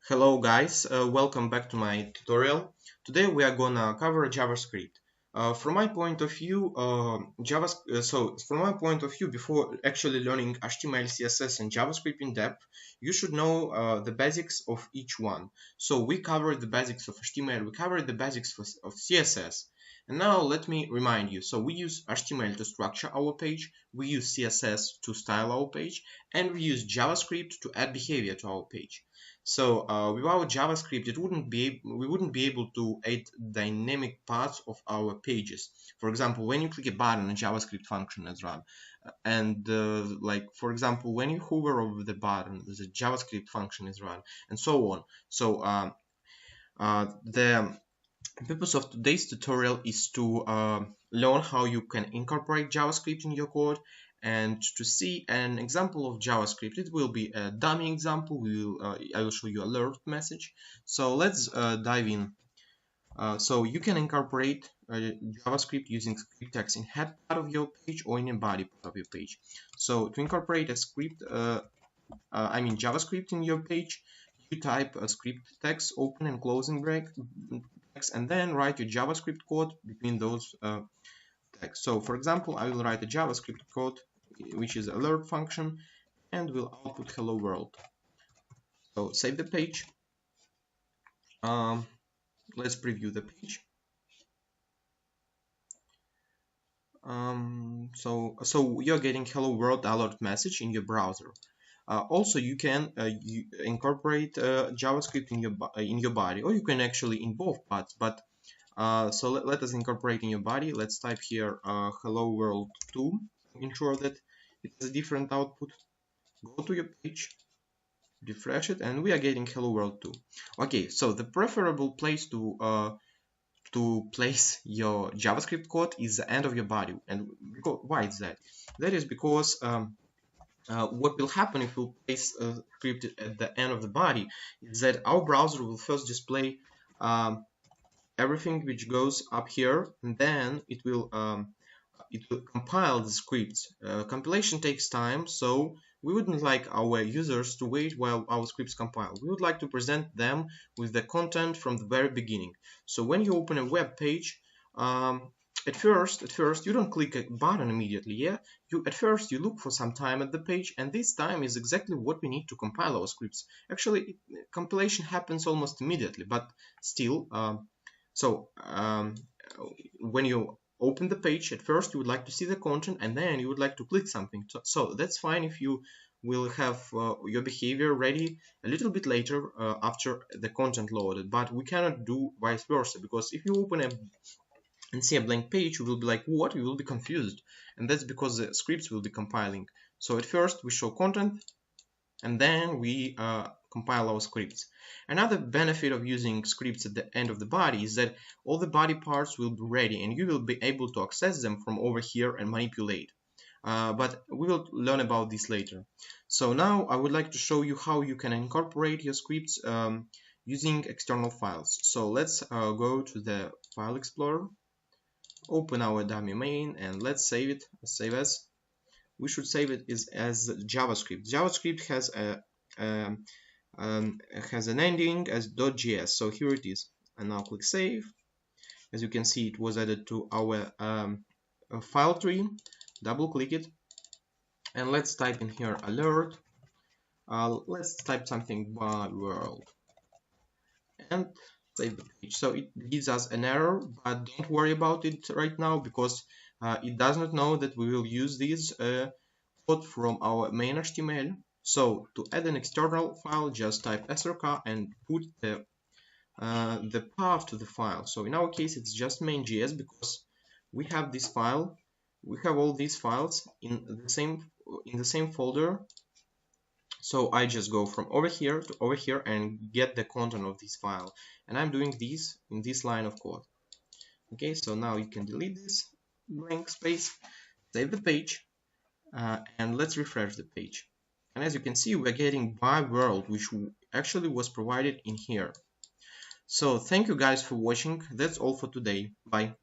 Hello guys, welcome back to my tutorial. Today we are gonna cover JavaScript. From my point of view, from my point of view, before actually learning HTML, CSS, and JavaScript in depth, you should know the basics of each one. So we covered the basics of HTML, we covered the basics of CSS. And now let me remind you. So we use HTML to structure our page, we use CSS to style our page, and we use JavaScript to add behavior to our page. So without JavaScript, we wouldn't be able to add dynamic parts of our pages. For example, when you click a button, a JavaScript function is run, and like for example, when you hover over the button, the JavaScript function is run, and so on. So the purpose of today's tutorial is to learn how you can incorporate JavaScript in your code and to see an example of JavaScript. It will be a dummy example. I will show you alert message. So let's dive in. So you can incorporate JavaScript using script text in head part of your page or in a body part of your page. So to incorporate a script, JavaScript in your page, you type a script text, open and closing brackets, and then write your JavaScript code between those text. So for example, I will write a JavaScript code which is alert function and will output hello world. So save the page. Let's preview the page. So you're getting hello world alert message in your browser. Also, you can incorporate JavaScript in your body, or you can actually in both parts. But so let us incorporate in your body. Let's type here hello world 2. Ensure that it has a different output. Go to your page, refresh it, and we are getting hello world 2. Okay, so the preferable place to place your JavaScript code is the end of your body. And why is that? That is because what will happen if we place a script at the end of the body is that our browser will first display everything which goes up here, and then it will compile the scripts. Compilation takes time, so we wouldn't like our users to wait while our scripts compile. We would like to present them with the content from the very beginning. So when you open a web page, at first you don't click a button immediately. At first you look for some time at the page, and this time is exactly what we need to compile our scripts. Actually, compilation happens almost immediately, but still. When you open the page, at first you would like to see the content, and then you would like to click something. So that's fine if you will have your behavior ready a little bit later after the content loaded, but we cannot do vice versa, because if you open and see a blank page, you will be like, what? You will be confused, and that's because the scripts will be compiling. So at first we show content, and then we compile our scripts. Another benefit of using scripts at the end of the body is that all the body parts will be ready, and you will be able to access them from over here and manipulate. But we will learn about this later. So now I would like to show you how you can incorporate your scripts using external files. So let's go to the File Explorer, open our dummy main, and let's save it. Save as. We should save it as JavaScript. JavaScript has an ending as .js. So here it is. And now click save. As you can see, it was added to our file tree. Double click it, and let's type in here alert. Let's type something by world, and save the page. So it gives us an error, but don't worry about it right now, because it does not know that we will use this code from our main HTML. So to add an external file, just type srk and put the path to the file. So in our case, it's just main.js, because we have this file. We have all these files in the same folder. So I just go from over here to over here and get the content of this file, and I'm doing this in this line of code. Okay, so now you can delete this blank space, save the page, and let's refresh the page. And as you can see, we're getting by world, which actually was provided in here. So thank you guys for watching. That's all for today. Bye.